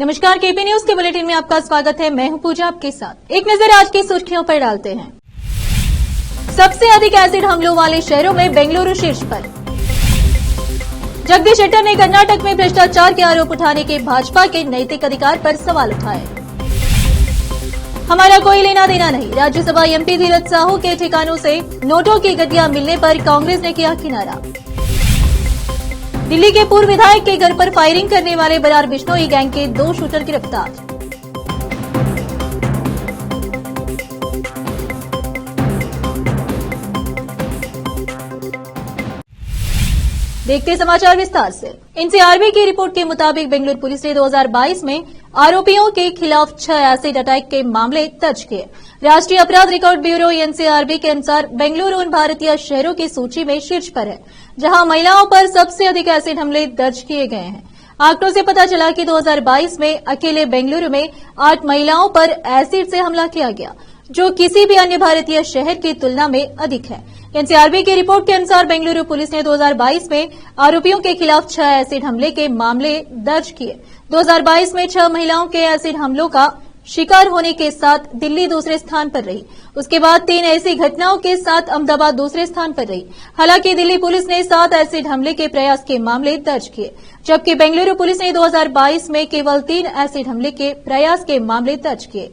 नमस्कार, KP news के bulletin में आपका स्वागत है। मैं हूं पूजा आपके साथ। एक नजर आज की सुर्खियों पर डालते हैं। सबसे अधिक एसिड हमलों वाले शहरों में बेंगलुरु शीर्ष पर। जगदीश शेट्टर ने कर्नाटक में भ्रष्टाचार के आरोप उठाने के भाजपा के नैतिक अधिकार पर सवाल उठाए। हमारा कोई लेना देना नहीं, राज्यसभा एमपी धीरज साहू के ठिकानों से नोटों की गड्डियां मिलने पर कांग्रेस ने किया किनारा। दिल्ली के पूर्व विधायक के घर पर फायरिंग करने वाले बरार बिश्नोई गैंग के 2 शूटर गिरफ्तार। देखते समाचार विस्तार से। एनसीआरबी की रिपोर्ट के मुताबिक बेंगलुरु पुलिस ने 2022 में आरोपियों के खिलाफ 6 एसिड अटैक के मामले दर्ज किए। राष्ट्रीय अपराध रिकॉर्ड ब्यूरो एनसीआरबी के अनुसार बेंगलुरु उन भारतीय शहरों की सूची में शीर्ष पर है जहां महिलाओं पर सबसे अधिक एसिड हमले दर्ज किए गए हैं। आंकड़ों से पता चला कि 2022 में अकेले बेंगलुरु में 8 महिलाओं पर एसिड से हमला किया गया, जो किसी भी अन्य भारतीय शहर की तुलना में अधिक है। एनसीआरबी की रिपोर्ट के अनुसार बेंगलुरु पुलिस ने 2022 में आरोपियों के खिलाफ 6 एसिड हमले के मामले दर्ज किए। 2022 में 6 महिलाओं के एसिड हमलों का शिकार होने के साथ दिल्ली दूसरे स्थान पर रही। उसके बाद 3 ऐसी घटनाओं के साथ अहमदाबाद दूसरे स्थान पर रही। हालांकि दिल्ली पुलिस ने 7 एसिड हमले के प्रयास के मामले दर्ज किए, जबकि बेंगलुरु पुलिस ने 2022 में केवल 3 एसिड हमले के प्रयास के मामले दर्ज किए।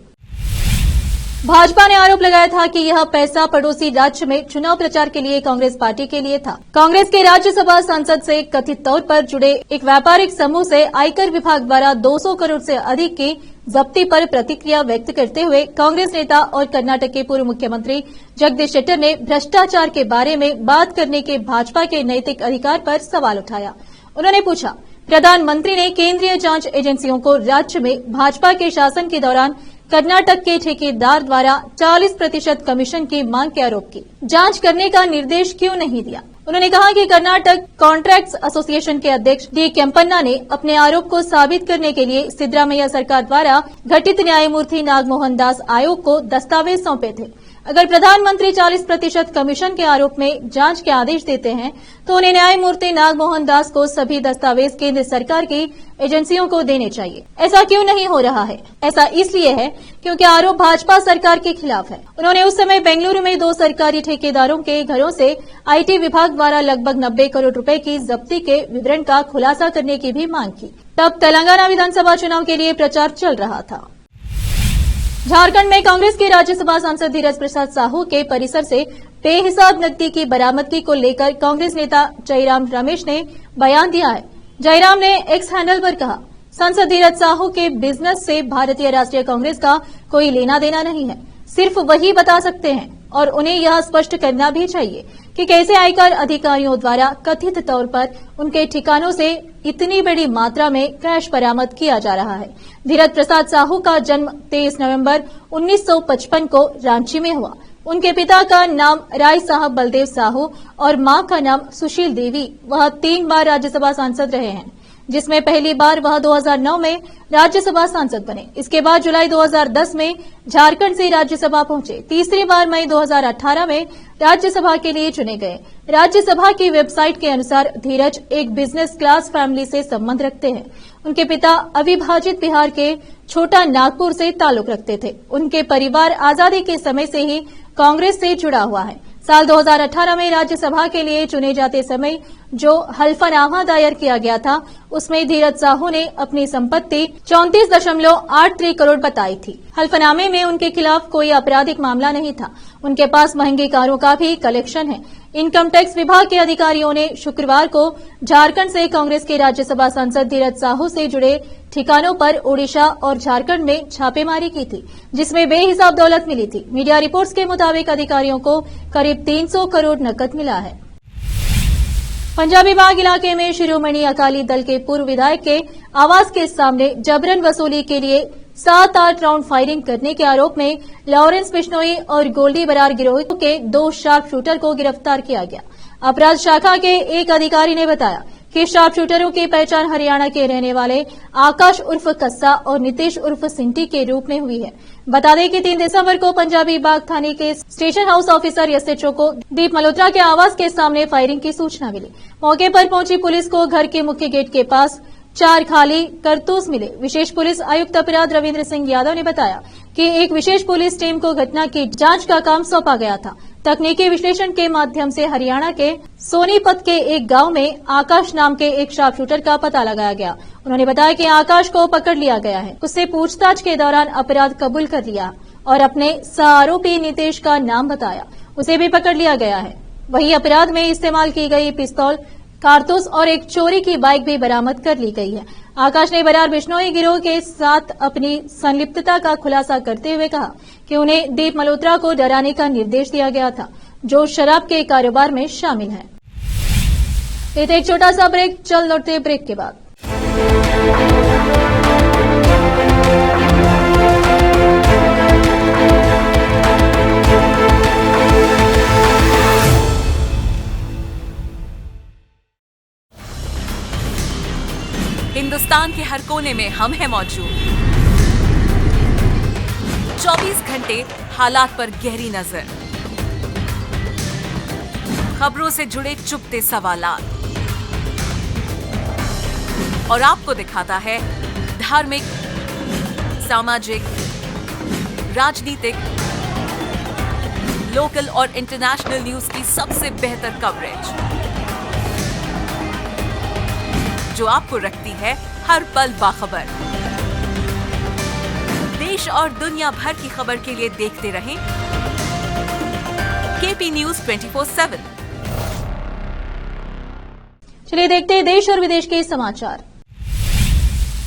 भाजपा ने आरोप लगाया था कि यह पैसा पड़ोसी राज्य में चुनाव प्रचार के लिए कांग्रेस पार्टी के लिए था। कांग्रेस के राज्यसभा सांसद से कथित तौर पर जुड़े एक व्यापारिक समूह से आयकर विभाग द्वारा 200 करोड़ से अधिक की जब्ती पर प्रतिक्रिया व्यक्त करते हुए कांग्रेस नेता और कर्नाटक के पूर्व मुख्यमंत्री जगदीश शेट्टर ने भ्रष्टाचार के बारे में बात करने के भाजपा के नैतिक अधिकार पर सवाल उठाया। उन्होंने पूछा, प्रधानमंत्री ने केंद्रीय जांच एजेंसियों को राज्य में भाजपा के शासन के दौरान कर्नाटक के ठेकेदार द्वारा 40% कमीशन की मांग के आरोप की जांच करने का निर्देश क्यों नहीं दिया। उन्होंने कहा कि कर्नाटक कॉन्ट्रैक्ट्स एसोसिएशन के अध्यक्ष डी केम्पन्ना ने अपने आरोप को साबित करने के लिए सिद्धरामैया सरकार द्वारा गठित न्यायमूर्ति नागमोहन दास आयोग को दस्तावेज सौंपे थे। अगर प्रधानमंत्री 40% कमीशन के आरोप में जांच के आदेश देते हैं तो उन्हें न्यायमूर्ति नागमोहन दास को सभी दस्तावेज केंद्र सरकार की एजेंसियों को देने चाहिए। ऐसा क्यों नहीं हो रहा है? ऐसा इसलिए है क्योंकि आरोप भाजपा सरकार के खिलाफ है। उन्होंने उस समय बेंगलुरु में 2 सरकारी ठेकेदारों के घरों से आईटी विभाग द्वारा लगभग 90 करोड़ रुपए की जब्ती के विवरण का खुलासा करने की भी मांग की। तब तेलंगाना विधानसभा चुनाव के लिए प्रचार चल रहा था। झारखंड में कांग्रेस के राज्यसभा सांसद धीरज प्रसाद साहू के परिसर से बेहिसाब नकदी की बरामदगी को लेकर कांग्रेस नेता जयराम रमेश ने बयान दिया है। जयराम ने एक्स हैंडल पर कहा, सांसद धीरज साहू के बिजनेस से भारतीय राष्ट्रीय कांग्रेस का कोई लेना देना नहीं है। सिर्फ वही बता सकते हैं और उन्हें यह स्पष्ट करना भी चाहिए कि कैसे आयकर अधिकारियों द्वारा कथित तौर पर उनके ठिकानों से इतनी बड़ी मात्रा में कैश बरामद किया जा रहा है। धीरज प्रसाद साहू का जन्म 23 नवंबर 1955 को रांची में हुआ। उनके पिता का नाम राय साहब बलदेव साहू और मां का नाम सुशील देवी। वह 3 बार राज्यसभा सांसद रहे हैं, जिसमें पहली बार वह 2009 में राज्यसभा सांसद बने। इसके बाद जुलाई 2010 में झारखंड से राज्यसभा पहुंचे। तीसरी बार मई 2018 में राज्यसभा के लिए चुने गए। राज्यसभा की वेबसाइट के अनुसार धीरज एक बिजनेस क्लास फैमिली से संबंध रखते हैं। उनके पिता अविभाजित बिहार के छोटा नागपुर से ताल्लुक रखते थे। उनके परिवार आजादी के समय से ही कांग्रेस से जुड़ा हुआ है। साल 2018 में राज्यसभा के लिए चुने जाते समय जो हल्फनामा दायर किया गया था, उसमें धीरज साहू ने अपनी संपत्ति 34.83 करोड़ बताई थी। हल्फनामे में उनके खिलाफ कोई आपराधिक मामला नहीं था। उनके पास महंगी कारों का भी कलेक्शन है। इनकम टैक्स विभाग के अधिकारियों ने शुक्रवार को झारखंड से कांग्रेस के राज्यसभा सांसद धीरज साहू से जुड़े ठिकानों पर ओडिशा और झारखंड में छापेमारी की थी, जिसमें बेहिसाब दौलत मिली थी। मीडिया रिपोर्ट्स के मुताबिक अधिकारियों को करीब 300 करोड़ नकद मिला है। पंजाबी बाग इलाके में शिरोमणि अकाली दल के पूर्व विधायक के आवास के सामने जबरन वसूली के लिए 7-8 राउंड फायरिंग करने के आरोप में लॉरेंस बिश्नोई और गोल्डी बरार गिरोह के 2 शार्प शूटर को गिरफ्तार किया गया। अपराध शाखा के एक अधिकारी ने बताया कि शार्प शूटरों की पहचान हरियाणा के रहने वाले आकाश उर्फ कस्सा और नीतीश उर्फ सिंटी के रूप में हुई है। बता दें कि 3 दिसंबर को पंजाबी बाग थाने के स्टेशन हाउस ऑफिसर एसएचओ को दीप मल्होत्रा के आवास के सामने फायरिंग की सूचना मिली। मौके पर पहुंची पुलिस को घर के मुख्य गेट के पास 4 खाली कारतूस मिले। विशेष पुलिस आयुक्त अपराध रविंद्र सिंह यादव ने बताया कि एक विशेष पुलिस टीम को घटना की जांच का काम सौंपा गया था। तकनीकी विश्लेषण के माध्यम से हरियाणा के सोनीपत के एक गांव में आकाश नाम के एक शार्प शूटर का पता लगाया गया। उन्होंने बताया कि आकाश को पकड़ लिया गया है। उससे पूछताछ के दौरान अपराध कबूल कर लिया और अपने सह-आरोपी नितेश का नाम बताया। उसे भी पकड़ लिया गया है। वहीं अपराध में इस्तेमाल की गई पिस्तौल, कारतूस और एक चोरी की बाइक भी बरामद कर ली गई है। आकाश ने बरार बिश्नोई गिरोह के साथ अपनी संलिप्तता का खुलासा करते हुए कहा कि उन्हें दीप मल्होत्रा को डराने का निर्देश दिया गया था, जो शराब के कारोबार में शामिल है। लेते एक छोटा सा ब्रेक, चल लौटते ब्रेक के बाद। हिंदुस्तान के हर कोने में हम हैं मौजूद। 24 घंटे हालात पर गहरी नजर, खबरों से जुड़े चुभते सवालात और आपको दिखाता है धार्मिक, सामाजिक, राजनीतिक, लोकल और इंटरनेशनल न्यूज की सबसे बेहतर कवरेज, जो आपको रखती है हर पल बाखबर। देश और दुनिया भर की खबर के लिए देखते रहें केपी न्यूज 24/7। चलिए देखते हैं देश और विदेश के समाचार।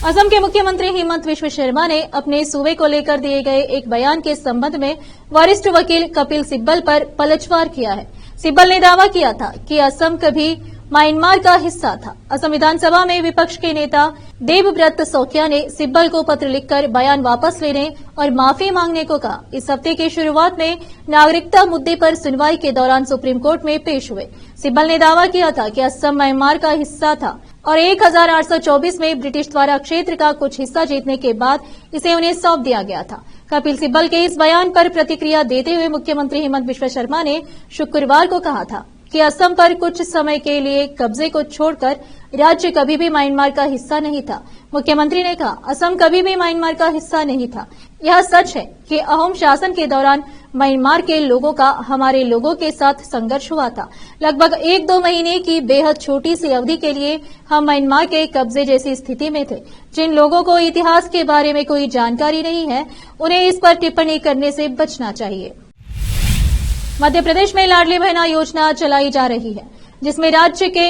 असम के मुख्यमंत्री हेमंत बिस्वा शर्मा ने अपने सूबे को लेकर दिए गए एक बयान के संबंध में वरिष्ठ वकील कपिल सिब्बल पर पलटवार किया है। सिब्बल ने दावा किया था कि असम कभी म्यांमार का हिस्सा था। असम विधानसभा में विपक्ष के नेता देवव्रत सौकिया ने सिब्बल को पत्र लिखकर बयान वापस लेने और माफी मांगने को कहा। इस हफ्ते की शुरुआत में नागरिकता मुद्दे पर सुनवाई के दौरान सुप्रीम कोर्ट में पेश हुए। सिब्बल ने दावा किया था कि असम म्यांमार का हिस्सा था और 1824 में ब्रिटिश द्वारा क्षेत्र का कुछ हिस्सा जीतने के बाद इसे उन्हें सौंप दिया गया था। कपिल सिब्बल के इस बयान पर प्रतिक्रिया देते हुए मुख्यमंत्री हेमंत बिस्वा शर्मा ने शुक्रवार को कहा था कि असम पर कुछ समय के लिए कब्जे को छोड़कर राज्य कभी भी म्यांमार का हिस्सा नहीं था। मुख्यमंत्री ने कहा, असम कभी भी म्यांमार का हिस्सा नहीं था। यह सच है कि अहोम शासन के दौरान म्यांमार के लोगों का हमारे लोगों के साथ संघर्ष हुआ था। लगभग 1-2 महीने की बेहद छोटी सी अवधि के लिए हम म्यांमार के कब्जे जैसी स्थिति में थे। जिन लोगों को इतिहास के बारे में कोई जानकारी नहीं है, उन्हें इस पर टिप्पणी करने से बचना चाहिए। मध्य प्रदेश में लाडली बहना योजना चलाई जा रही है, जिसमें राज्य के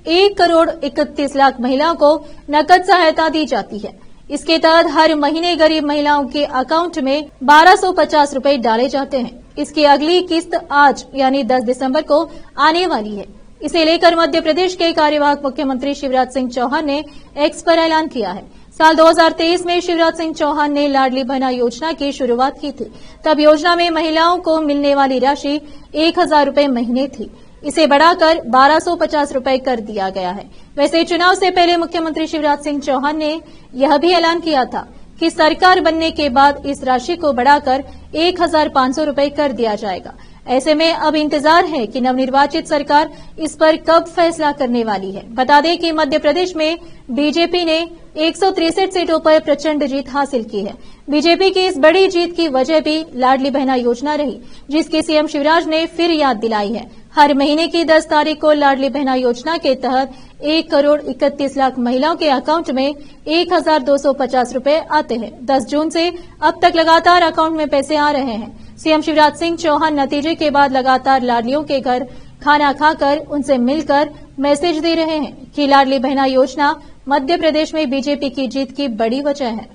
1,31 लाख महिलाओं को नकद सहायता दी जाती है। इसके तहत हर महीने गरीब महिलाओं के अकाउंट में 1250 रुपए डाले जाते हैं। इसकी अगली किस्त आज यानी 10 दिसंबर को आने वाली है। इसे लेकर मध्य प्रदेश के कार्यवाहक मुख्यमंत्री शिवराज सिंह चौहान ने एक्स पर ऐलान किया है। साल 2023 में शिवराज सिंह चौहान ने लाडली बहना योजना की शुरुआत की थी। तब योजना में महिलाओं को मिलने वाली राशि 1000 रुपए महीने थी। इसे बढ़ाकर 1250 रुपए कर दिया गया है। वैसे चुनाव से पहले मुख्यमंत्री शिवराज सिंह चौहान ने यह भी ऐलान किया था कि सरकार बनने के बाद इस राशि को बढ़ाकर 1500 रुपए कर दिया जाएगा। ऐसे में अब इंतजार है कि नवनिर्वाचित सरकार इस पर कब फैसला करने वाली है। बता दें कि मध्य प्रदेश में बीजेपी ने 163 सीटों पर प्रचंड जीत हासिल की है। बीजेपी की इस बड़ी जीत की वजह भी लाडली बहना योजना रही, जिसकी सीएम शिवराज ने फिर याद दिलाई है। हर महीने की 10 तारीख को लाडली बहना योजना के तहत 1,31 लाख महिलाओं के अकाउंट में 1250 रुपए आते हैं। 10 जून से अब तक लगातार अकाउंट में पैसे आ रहे हैं। सीएम शिवराज सिंह चौहान नतीजे के बाद लगातार लाडलियों के घर खाना खाकर उनसे मिलकर मैसेज दे रहे हैं कि लाडली बहना योजना मध्य प्रदेश में बीजेपी की जीत की बड़ी वजह है।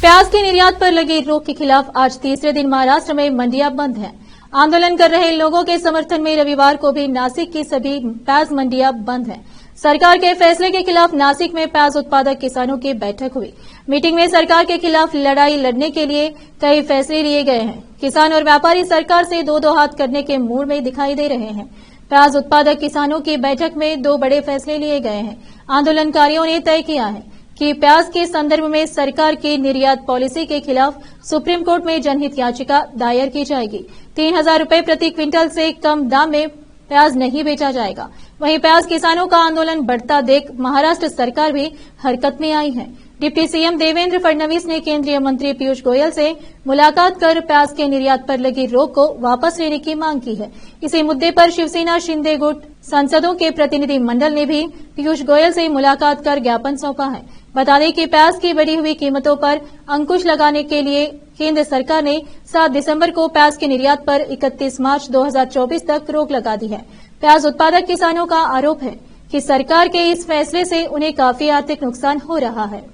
प्याज के निर्यात पर लगी रोक के खिलाफ आज तीसरे दिन महाराष्ट्र में मंडियां बंद हैं। आंदोलन कर रहे लोगों के समर्थन में रविवार को भी नासिक की सभी प्याज मंडियां बंद हैं। सरकार के फैसले के खिलाफ नासिक में प्याज उत्पादक किसानों की बैठक हुई। मीटिंग में सरकार के खिलाफ लड़ाई लड़ने के लिए कई फैसले लिए गए हैं। किसान और व्यापारी सरकार से दो हाथ करने के मूड में दिखाई दे रहे हैं। प्याज उत्पादक किसानों की बैठक में 2 बड़े फैसले लिए गए हैं। आंदोलनकारियों ने तय किया है कि प्याज के संदर्भ में सरकार की निर्यात पॉलिसी के खिलाफ सुप्रीम कोर्ट में जनहित याचिका दायर की जाएगी। 3000 रुपए प्रति क्विंटल से कम दाम में प्याज नहीं बेचा जाएगा। वहीं प्याज किसानों का आंदोलन बढ़ता देख महाराष्ट्र सरकार भी हरकत में आई है। डिप्टी सीएम देवेंद्र फडणवीस ने केंद्रीय मंत्री पीयूष गोयल से मुलाकात कर प्याज के निर्यात पर लगी रोक को वापस लेने की मांग की है। इसी मुद्दे पर शिवसेना शिंदे गुट सांसदों के प्रतिनिधि मंडल ने भी पीयूष गोयल से मुलाकात कर ज्ञापन सौंपा है। बता दें कि प्याज की बढ़ी हुई कीमतों पर अंकुश लगाने के लिए केंद्र सरकार ने 7 दिसंबर को प्याज के निर्यात पर 31 मार्च 2024 तक रोक लगा दी है। प्याज उत्पादक किसानों का आरोप है कि सरकार के इस फैसले से उन्हें काफी आर्थिक नुकसान हो रहा है।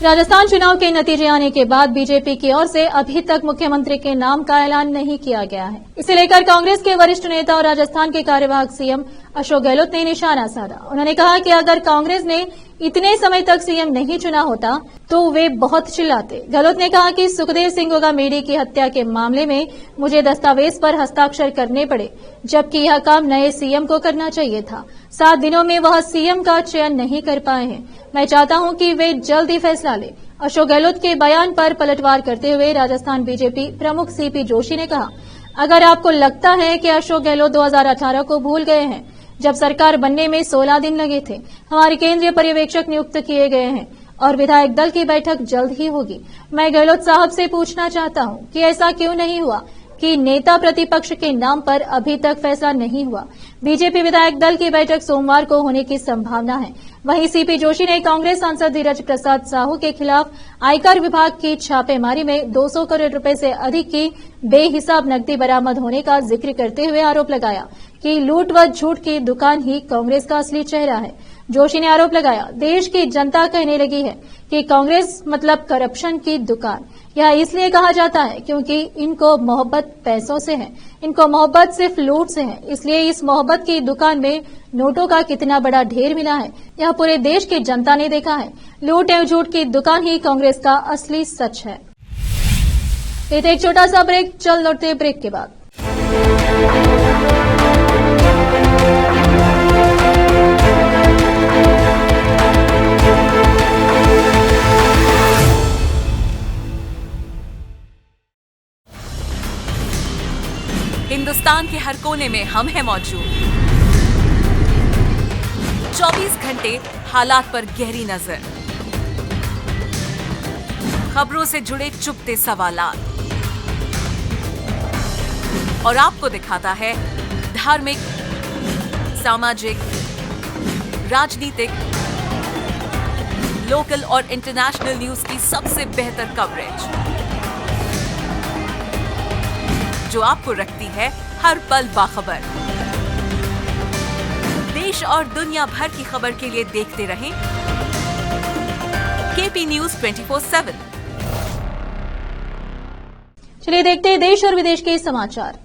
राजस्थान चुनाव के नतीजे आने के बाद बीजेपी की ओर से अभी तक मुख्यमंत्री के नाम का ऐलान नहीं किया गया है। इसे लेकर कांग्रेस के वरिष्ठ नेता और राजस्थान के कार्यवाहक सीएम अशोक गहलोत ने निशाना साधा। उन्होंने कहा कि अगर कांग्रेस ने इतने समय तक सीएम नहीं चुना होता तो वे बहुत चिल्लाते। गहलोत ने कहा कि सुखदेव सिंह गोगामेडी की हत्या के मामले में मुझे दस्तावेज पर हस्ताक्षर करने पड़े, जबकि यह काम नए सीएम को करना चाहिए था। 7 दिनों में वह सीएम का चयन नहीं कर पाए हैं। मैं चाहता हूं कि वे जल्द ही फैसला लें। अशोक गहलोत के बयान पर पलटवार करते हुए राजस्थान बीजेपी प्रमुख सीपी जोशी ने कहा, अगर आपको लगता है कि अशोक गहलोत 2018 को भूल गए हैं, जब सरकार बनने में 16 दिन लगे थे, हमारे केंद्रीय पर्यवेक्षक नियुक्त किए गए हैं और विधायक दल की बैठक जल्द ही होगी। मैं गहलोत साहब से पूछना चाहता हूं कि ऐसा क्यों नहीं हुआ कि नेता प्रतिपक्ष के नाम पर अभी तक फैसला नहीं हुआ। बीजेपी विधायक दल की बैठक सोमवार को होने की संभावना है। वहीं सीपी जोशी ने कांग्रेस सांसद धीरज प्रसाद साहू के खिलाफ आयकर विभाग की छापेमारी में 200 करोड़ रुपए से अधिक की बेहिसाब नकदी बरामद होने का जिक्र करते हुए आरोप लगाया कि लूट व झूठ की दुकान ही कांग्रेस का असली चेहरा है। जोशी ने आरोप लगाया, देश की जनता कहने लगी है कि कांग्रेस मतलब करप्शन की दुकान। यह इसलिए कहा जाता है क्योंकि इनको मोहब्बत पैसों से है, इनको मोहब्बत सिर्फ लूट से है। इसलिए इस मोहब्बत की दुकान में नोटों का कितना बड़ा ढेर मिला है, यह पूरे देश की जनता ने देखा है। लूट एवं झूठ की दुकान ही कांग्रेस का असली सच है। लेते एक छोटा सा ब्रेक, चल लौटते ब्रेक के बाद। हिंदुस्तान के हर कोने में हम हैं मौजूद। 24 घंटे हालात पर गहरी नजर, खबरों से जुड़े चुभते सवालात और आपको दिखाता है धार्मिक, सामाजिक, राजनीतिक, लोकल और इंटरनेशनल न्यूज की सबसे बेहतर कवरेज जो आपको रखती है हर पल बाखबर। देश और दुनिया भर की खबर के लिए देखते रहें केपी न्यूज 24/7। चलिए देखते हैं देश और विदेश के समाचार।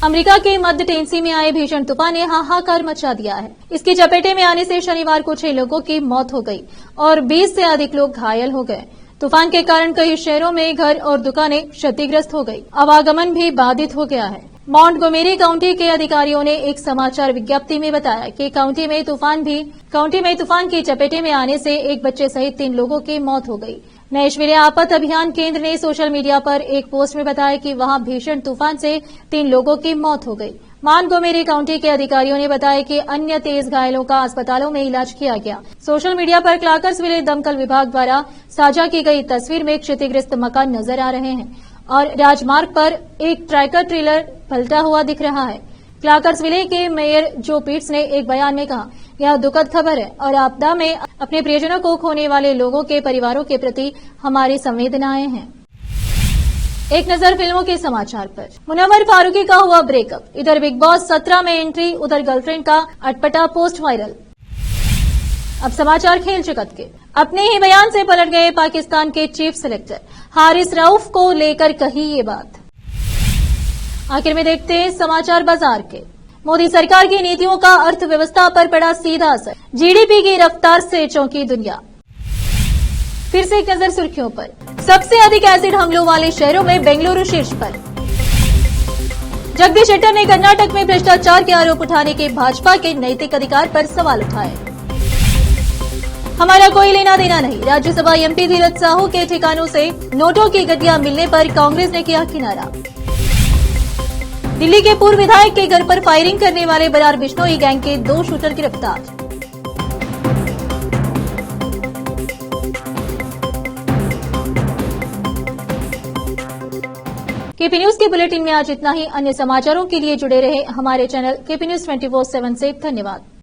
अमेरिका के मध्य टेनेसी में आए भीषण तूफान ने हाहाकार मचा दिया है। इसकी चपेटे में आने से शनिवार को 6 लोगों की मौत हो गई और 20 से अधिक लोग घायल हो गए। तूफान के कारण कई शहरों में घर और दुकानें क्षतिग्रस्त हो गई, आवागमन भी बाधित हो गया है। मॉन्टगोमेरी काउंटी के अधिकारियों ने एक समाचार विज्ञप्ति में बताया कि काउंटी में तूफान की चपेटे में आने से एक बच्चे सहित 3 लोगों की मौत हो गई। नैशविले आपदा अभियान केंद्र ने सोशल मीडिया पर एक पोस्ट में बताया कि वहां भीषण तूफान से 3 लोगों की मौत हो गई। मॉन्टगोमेरी काउंटी के अधिकारियों ने बताया कि अन्य 23 घायलों का अस्पतालों में इलाज किया गया। सोशल मीडिया पर क्लार्क्सविले दमकल विभाग द्वारा साझा की गई तस्वीर में क्षतिग्रस्त मकान नजर आ रहे हैं और राजमार्ग पर एक ट्रैक्टर ट्रेलर पलटा हुआ दिख रहा है। क्लार्क्सविले के मेयर जो पीट्स ने एक बयान में कहा, यह दुखद खबर है और आपदा में अपने प्रियजनों को खोने वाले लोगों के परिवारों के प्रति हमारी संवेदनाएं हैं। एक नजर फिल्मों के समाचार पर। मुनव्वर फारूकी का हुआ ब्रेकअप, इधर बिग बॉस 17 में एंट्री, उधर गर्लफ्रेंड का अटपटा पोस्ट वायरल। अब समाचार खेल जगत के। अपने ही बयान से पलट गए पाकिस्तान के चीफ सेलेक्टर हारिस रऊफ को लेकर कही ये बात। आखिर में देखते हैं समाचार बाजार के। मोदी सरकार की नीतियों का अर्थव्यवस्था पर पड़ा सीधा असर, जीडीपी की रफ्तार से चौंकी दुनिया। फिर से एक नजर सुर्खियों पर। सबसे अधिक एसिड हमलों वाले शहरों में बेंगलुरु शीर्ष पर। जगदीश शेट्टर ने कर्नाटक में भ्रष्टाचार के आरोप उठाने के भाजपा के नैतिक अधिकार पर सवाल उठाए। हमारा कोई लेना देना नहीं, राज्यसभा एमपी धीरज साहू के ठिकानों से नोटों की गड्डियां मिलने पर कांग्रेस ने किया किनारा। दिल्ली के पूर्व विधायक के घर पर फायरिंग करने वाले बरार बिश्नोई गैंग के 2 शूटर गिरफ्तार। केपी न्यूज के बुलेटिन में आज इतना ही। अन्य समाचारों के लिए जुड़े रहे हमारे चैनल केपी न्यूज 24/7 से। धन्यवाद।